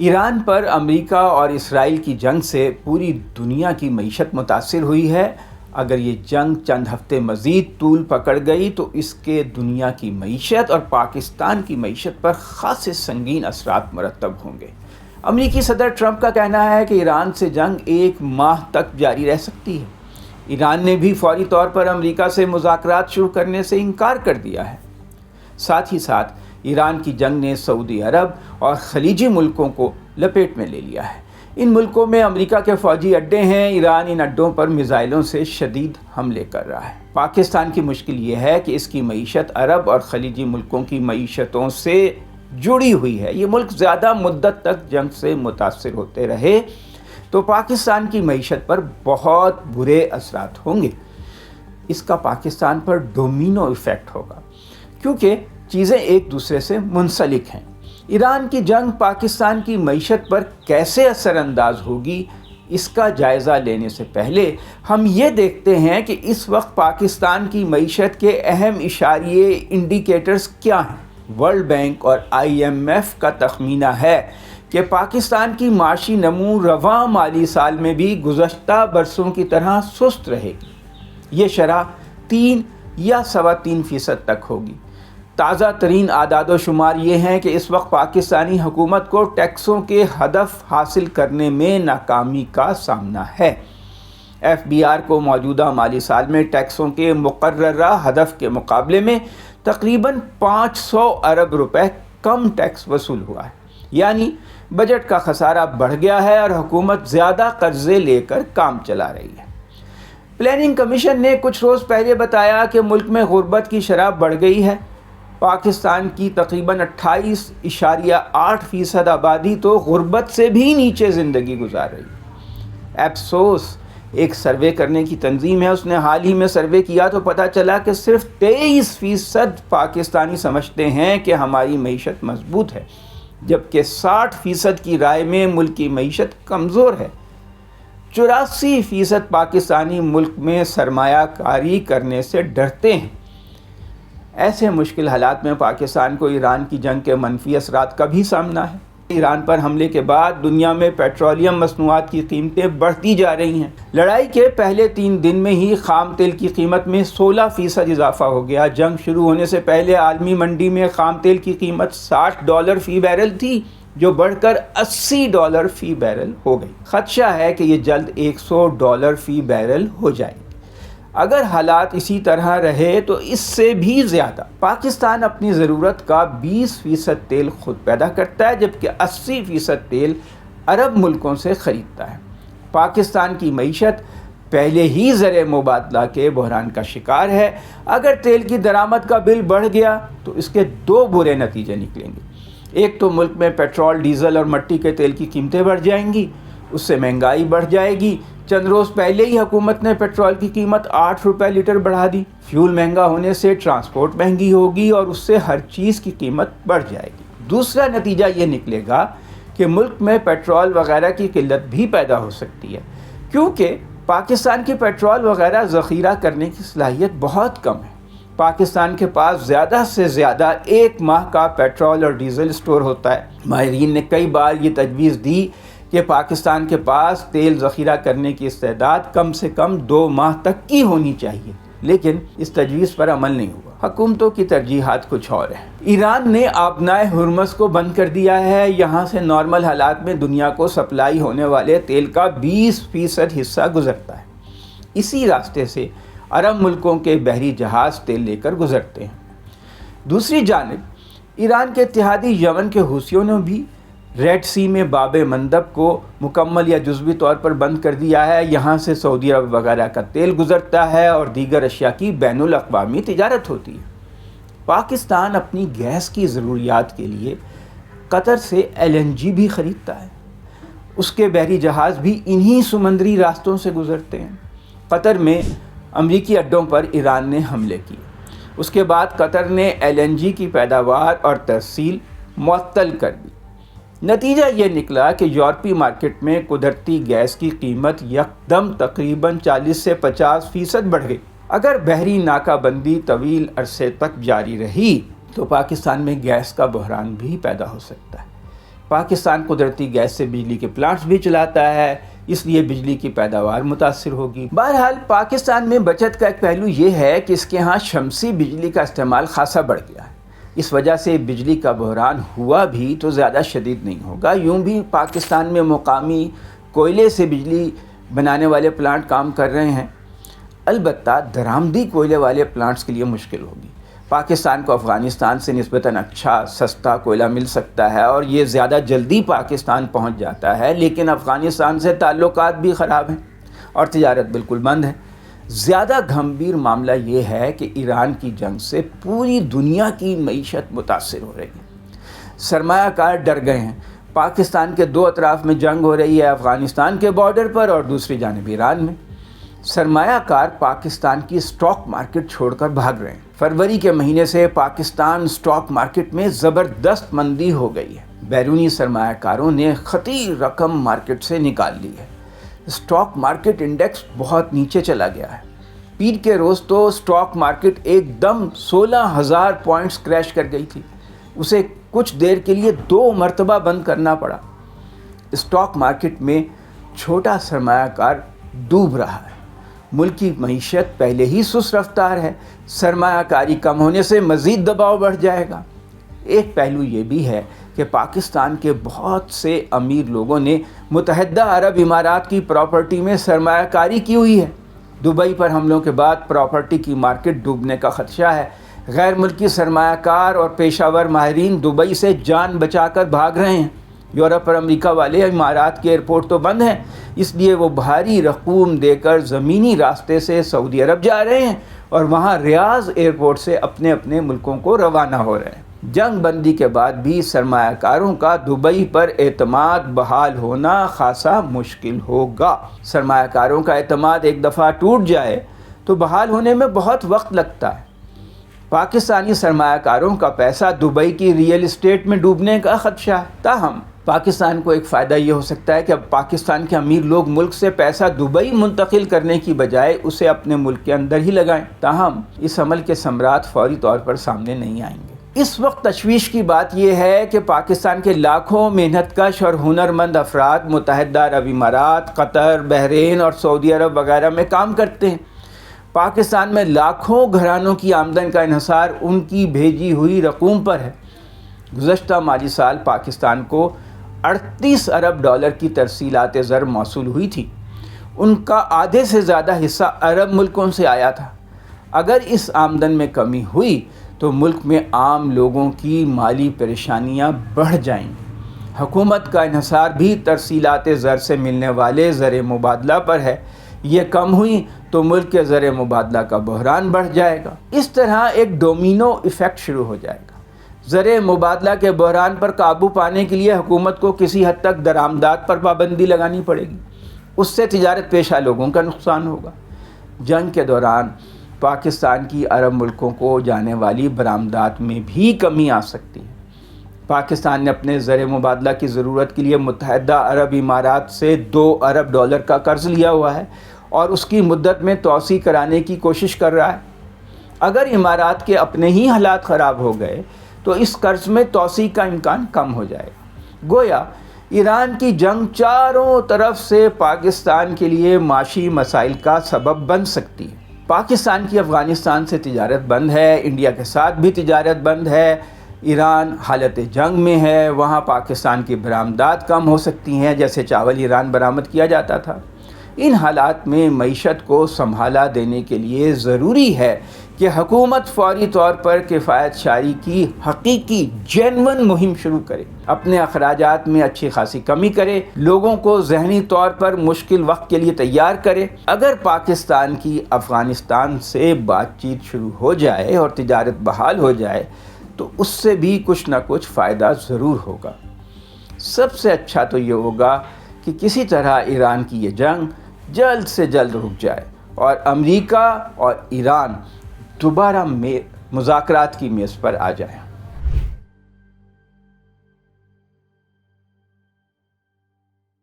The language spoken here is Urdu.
ایران پر امریکہ اور اسرائیل کی جنگ سے پوری دنیا کی معیشت متاثر ہوئی ہے۔ اگر یہ جنگ چند ہفتے مزید طول پکڑ گئی تو اس کے دنیا کی معیشت اور پاکستان کی معیشت پر خاصے سنگین اثرات مرتب ہوں گے۔ امریکی صدر ٹرمپ کا کہنا ہے کہ ایران سے جنگ 1 ماہ تک جاری رہ سکتی ہے۔ ایران نے بھی فوری طور پر امریکہ سے مذاکرات شروع کرنے سے انکار کر دیا ہے۔ ساتھ ہی ساتھ ایران کی جنگ نے سعودی عرب اور خلیجی ملکوں کو لپیٹ میں لے لیا ہے۔ ان ملکوں میں امریکہ کے فوجی اڈے ہیں۔ ایران ان اڈوں پر میزائلوں سے شدید حملے کر رہا ہے۔ پاکستان کی مشکل یہ ہے کہ اس کی معیشت عرب اور خلیجی ملکوں کی معیشتوں سے جڑی ہوئی ہے۔ یہ ملک زیادہ مدت تک جنگ سے متاثر ہوتے رہے تو پاکستان کی معیشت پر بہت برے اثرات ہوں گے۔ اس کا پاکستان پر ڈومینو ایفیکٹ ہوگا کیونکہ چیزیں ایک دوسرے سے منسلک ہیں۔ ایران کی جنگ پاکستان کی معیشت پر کیسے اثر انداز ہوگی، اس کا جائزہ لینے سے پہلے ہم یہ دیکھتے ہیں کہ اس وقت پاکستان کی معیشت کے اہم اشاریے انڈیکیٹرز کیا ہیں۔ ورلڈ بینک اور IMF کا تخمینہ ہے کہ پاکستان کی معاشی نمو رواں مالی سال میں بھی گزشتہ برسوں کی طرح سست رہے گی۔ یہ شرح 3 یا 3.25% تک ہوگی۔ تازہ ترین اعداد و شمار یہ ہیں کہ اس وقت پاکستانی حکومت کو ٹیکسوں کے ہدف حاصل کرنے میں ناکامی کا سامنا ہے۔ FBR کو موجودہ مالی سال میں ٹیکسوں کے مقررہ ہدف کے مقابلے میں تقریباً 500 ارب روپے کم ٹیکس وصول ہوا ہے، یعنی بجٹ کا خسارہ بڑھ گیا ہے اور حکومت زیادہ قرضے لے کر کام چلا رہی ہے۔ پلاننگ کمیشن نے کچھ روز پہلے بتایا کہ ملک میں غربت کی شرح بڑھ گئی ہے۔ پاکستان کی تقریباً 28.8% آبادی تو غربت سے بھی نیچے زندگی گزار رہی ہے۔ ایپسوس ایک سروے کرنے کی تنظیم ہے، اس نے حال ہی میں سروے کیا تو پتہ چلا کہ صرف 23% پاکستانی سمجھتے ہیں کہ ہماری معیشت مضبوط ہے، جبکہ 60% کی رائے میں ملک کی معیشت کمزور ہے۔ 84% پاکستانی ملک میں سرمایہ کاری کرنے سے ڈرتے ہیں۔ ایسے مشکل حالات میں پاکستان کو ایران کی جنگ کے منفی اثرات کا بھی سامنا ہے۔ ایران پر حملے کے بعد دنیا میں پیٹرولیم مصنوعات کی قیمتیں بڑھتی جا رہی ہیں۔ لڑائی کے پہلے 3 دن میں ہی خام تیل کی قیمت میں 16% اضافہ ہو گیا۔ جنگ شروع ہونے سے پہلے عالمی منڈی میں خام تیل کی قیمت $60 فی بیرل تھی، جو بڑھ کر $80 فی بیرل ہو گئی۔ خدشہ ہے کہ یہ جلد $100 فی بیرل ہو جائے گی۔ اگر حالات اسی طرح رہے تو اس سے بھی زیادہ۔ پاکستان اپنی ضرورت کا 20% تیل خود پیدا کرتا ہے، جبکہ 80% تیل عرب ملکوں سے خریدتا ہے۔ پاکستان کی معیشت پہلے ہی زر مبادلہ کے بحران کا شکار ہے۔ اگر تیل کی درآمد کا بل بڑھ گیا تو اس کے 2 برے نتیجے نکلیں گے۔ ایک تو ملک میں پیٹرول، ڈیزل اور مٹی کے تیل کی قیمتیں بڑھ جائیں گی، اس سے مہنگائی بڑھ جائے گی۔ چند روز پہلے ہی حکومت نے پیٹرول کی قیمت 8 روپے لیٹر بڑھا دی۔ فیول مہنگا ہونے سے ٹرانسپورٹ مہنگی ہوگی اور اس سے ہر چیز کی قیمت بڑھ جائے گی۔ دوسرا نتیجہ یہ نکلے گا کہ ملک میں پیٹرول وغیرہ کی قلت بھی پیدا ہو سکتی ہے، کیونکہ پاکستان کی پیٹرول وغیرہ ذخیرہ کرنے کی صلاحیت بہت کم ہے۔ پاکستان کے پاس زیادہ سے زیادہ 1 ماہ کا پیٹرول اور ڈیزل اسٹور ہوتا ہے۔ ماہرین نے کئی بار یہ تجویز دی کہ پاکستان کے پاس تیل ذخیرہ کرنے کی استعداد کم سے کم 2 ماہ تک کی ہونی چاہیے، لیکن اس تجویز پر عمل نہیں ہوا۔ حکومتوں کی ترجیحات کچھ اور ہیں۔ ایران نے آبنائے ہرمز کو بند کر دیا ہے۔ یہاں سے نارمل حالات میں دنیا کو سپلائی ہونے والے تیل کا 20% حصہ گزرتا ہے۔ اسی راستے سے عرب ملکوں کے بحری جہاز تیل لے کر گزرتے ہیں۔ دوسری جانب ایران کے اتحادی یمن کے حوثیوں نے بھی ریڈ سی میں باب مندب کو مکمل یا جزوی طور پر بند کر دیا ہے۔ یہاں سے سعودی عرب وغیرہ کا تیل گزرتا ہے اور دیگر اشیاء کی بین الاقوامی تجارت ہوتی ہے۔ پاکستان اپنی گیس کی ضروریات کے لیے قطر سے LNG بھی خریدتا ہے۔ اس کے بحری جہاز بھی انہی سمندری راستوں سے گزرتے ہیں۔ قطر میں امریکی اڈوں پر ایران نے حملے کیے۔ اس کے بعد قطر نے LNG کی پیداوار اور ترسیل معطل کر دی۔ نتیجہ یہ نکلا کہ یورپی مارکیٹ میں قدرتی گیس کی قیمت یکدم تقریباً 40 سے 50% بڑھ گئی۔ اگر بحری ناکہ بندی طویل عرصے تک جاری رہی تو پاکستان میں گیس کا بحران بھی پیدا ہو سکتا ہے۔ پاکستان قدرتی گیس سے بجلی کے پلانٹس بھی چلاتا ہے، اس لیے بجلی کی پیداوار متاثر ہوگی۔ بہرحال پاکستان میں بچت کا ایک پہلو یہ ہے کہ اس کے ہاں شمسی بجلی کا استعمال خاصا بڑھ گیا ہے، اس وجہ سے بجلی کا بحران ہوا بھی تو زیادہ شدید نہیں ہوگا۔ یوں بھی پاکستان میں مقامی کوئلے سے بجلی بنانے والے پلانٹ کام کر رہے ہیں، البتہ درآمدی کوئلے والے پلانٹس کے لیے مشکل ہوگی۔ پاکستان کو افغانستان سے نسبتاً اچھا سستا کوئلہ مل سکتا ہے اور یہ زیادہ جلدی پاکستان پہنچ جاتا ہے، لیکن افغانستان سے تعلقات بھی خراب ہیں اور تجارت بالکل بند ہے۔ زیادہ گھمبیر معاملہ یہ ہے کہ ایران کی جنگ سے پوری دنیا کی معیشت متاثر ہو رہی ہے۔ سرمایہ کار ڈر گئے ہیں۔ پاکستان کے دو اطراف میں جنگ ہو رہی ہے، افغانستان کے بارڈر پر اور دوسری جانب ایران میں۔ سرمایہ کار پاکستان کی سٹاک مارکیٹ چھوڑ کر بھاگ رہے ہیں۔ فروری کے مہینے سے پاکستان سٹاک مارکیٹ میں زبردست مندی ہو گئی ہے۔ بیرونی سرمایہ کاروں نے خطیر رقم مارکیٹ سے نکال لی ہے۔ سٹاک مارکیٹ انڈیکس بہت نیچے چلا گیا ہے۔ پیر کے روز تو سٹاک مارکیٹ ایک دم 16,000 پوائنٹس کریش کر گئی تھی، اسے کچھ دیر کے لیے 2 مرتبہ بند کرنا پڑا۔ سٹاک مارکیٹ میں چھوٹا سرمایہ کار ڈوب رہا ہے۔ ملک کی معیشت پہلے ہی سست رفتار ہے، سرمایہ کاری کم ہونے سے مزید دباؤ بڑھ جائے گا۔ ایک پہلو یہ بھی ہے کہ پاکستان کے بہت سے امیر لوگوں نے متحدہ عرب امارات کی پراپرٹی میں سرمایہ کاری کی ہوئی ہے۔ دبئی پر حملوں کے بعد پراپرٹی کی مارکیٹ ڈوبنے کا خدشہ ہے۔ غیر ملکی سرمایہ کار اور پیشہ ور ماہرین دبئی سے جان بچا کر بھاگ رہے ہیں۔ یورپ اور امریکہ والے امارات کے ایئرپورٹ تو بند ہیں، اس لیے وہ بھاری رقوم دے کر زمینی راستے سے سعودی عرب جا رہے ہیں اور وہاں ریاض ایئرپورٹ سے اپنے اپنے ملکوں کو روانہ ہو رہے ہیں۔ جنگ بندی کے بعد بھی سرمایہ کاروں کا دبئی پر اعتماد بحال ہونا خاصا مشکل ہوگا۔ سرمایہ کاروں کا اعتماد ایک دفعہ ٹوٹ جائے تو بحال ہونے میں بہت وقت لگتا ہے۔ پاکستانی سرمایہ کاروں کا پیسہ دبئی کی ریئل اسٹیٹ میں ڈوبنے کا خدشہ ہے۔ تاہم پاکستان کو ایک فائدہ یہ ہو سکتا ہے کہ اب پاکستان کے امیر لوگ ملک سے پیسہ دبئی منتقل کرنے کی بجائے اسے اپنے ملک کے اندر ہی لگائیں۔ تاہم اس عمل کے ثمرات فوری طور پر سامنے نہیں آئیں گے۔ اس وقت تشویش کی بات یہ ہے کہ پاکستان کے لاکھوں محنت کش اور ہنرمند افراد متحدہ عرب امارات، قطر، بحرین اور سعودی عرب وغیرہ میں کام کرتے ہیں۔ پاکستان میں لاکھوں گھرانوں کی آمدن کا انحصار ان کی بھیجی ہوئی رقوم پر ہے۔ گزشتہ مالی سال پاکستان کو 38 ارب ڈالر کی ترسیلات زر موصول ہوئی تھی، ان کا آدھے سے زیادہ حصہ عرب ملکوں سے آیا تھا۔ اگر اس آمدن میں کمی ہوئی تو ملک میں عام لوگوں کی مالی پریشانیاں بڑھ جائیں گی۔ حکومت کا انحصار بھی ترسیلات زر سے ملنے والے زر مبادلہ پر ہے، یہ کم ہوئی تو ملک کے زر مبادلہ کا بحران بڑھ جائے گا۔ اس طرح ایک ڈومینو ایفیکٹ شروع ہو جائے گا۔ زر مبادلہ کے بحران پر قابو پانے کے لیے حکومت کو کسی حد تک درآمدات پر پابندی لگانی پڑے گی، اس سے تجارت پیشہ لوگوں کا نقصان ہوگا۔ جنگ کے دوران پاکستان کی عرب ملکوں کو جانے والی برآمدات میں بھی کمی آ سکتی ہے۔ پاکستان نے اپنے زر مبادلہ کی ضرورت کے لیے متحدہ عرب امارات سے 2 ارب ڈالر کا قرض لیا ہوا ہے اور اس کی مدت میں توسیع کرانے کی کوشش کر رہا ہے۔ اگر امارات کے اپنے ہی حالات خراب ہو گئے تو اس قرض میں توسیع کا امکان کم ہو جائے گا۔ گویا ایران کی جنگ چاروں طرف سے پاکستان کے لیے معاشی مسائل کا سبب بن سکتی ہے۔ پاکستان کی افغانستان سے تجارت بند ہے، انڈیا کے ساتھ بھی تجارت بند ہے، ایران حالت جنگ میں ہے، وہاں پاکستان کی برآمدات کم ہو سکتی ہیں، جیسے چاول ایران برآمد کیا جاتا تھا۔ ان حالات میں معیشت کو سنبھالا دینے کے لیے ضروری ہے کہ حکومت فوری طور پر کفایت شاری کی حقیقی جینون مہم شروع کرے، اپنے اخراجات میں اچھی خاصی کمی کرے، لوگوں کو ذہنی طور پر مشکل وقت کے لیے تیار کرے۔ اگر پاکستان کی افغانستان سے بات چیت شروع ہو جائے اور تجارت بحال ہو جائے تو اس سے بھی کچھ نہ کچھ فائدہ ضرور ہوگا۔ سب سے اچھا تو یہ ہوگا کہ کسی طرح ایران کی یہ جنگ جلد سے جلد رک جائے اور امریکہ اور ایران دوبارہ مذاکرات کی میز پر آ جائیں۔